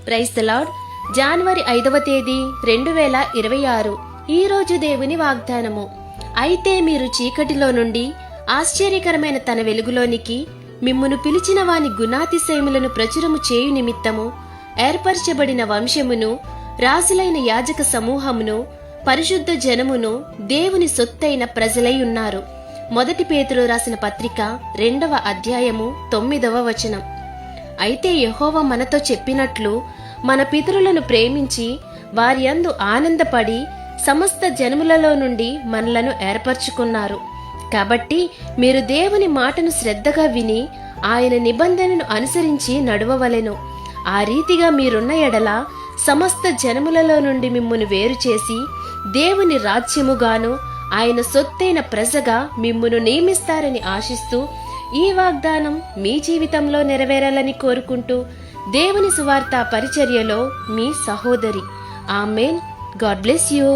Praise the lord. జనవరి 5వ తేదీ 2026. ఈ రోజు దేవుని వాగ్దానము. అయితే మీరు చీకటిలో నుండి ఆశ్చర్యకరమైన తన వెలుగులోనికి మిమ్మును పిలిచిన వాని గుణాతిశయములను ప్రచురము చేయు నిమిత్తము ఏర్పరచబడిన వంశమును, రాసులైన యాజక సమూహమును, పరిశుద్ధ జనమును, దేవుని సొత్తైన ప్రజలై ఉన్నారు. 1 పేతురు రాసిన పత్రిక 2వ అధ్యాయము 9వ వచనం. అయితే యెహోవా మనతో చెప్పినట్లు మన పితరులను ప్రేమించి వారి యందు ఆనందపడి సమస్త జనములలో నుండి మనలను ఏర్పరచుకున్నారు. కాబట్టి మీరు దేవుని మాటను శ్రద్ధగా విని ఆయన నిబంధనను అనుసరించి నడువవలెను. ఆ రీతిగా మీరున్న ఎడల సమస్త జనములలో నుండి మిమ్మును వేరు చేసి దేవుని రాజ్యముగాను ఆయన సొత్తైన ప్రజగా మిమ్మును నియమిస్తారని ఆశిస్తూ ఈ వాగ్దానం మీ జీవితంలో నెరవేరాలని కోరుకుంటూ దేవుని సువార్త పరిచర్యలో మీ సహోదరి. ఆమేన్. God bless you.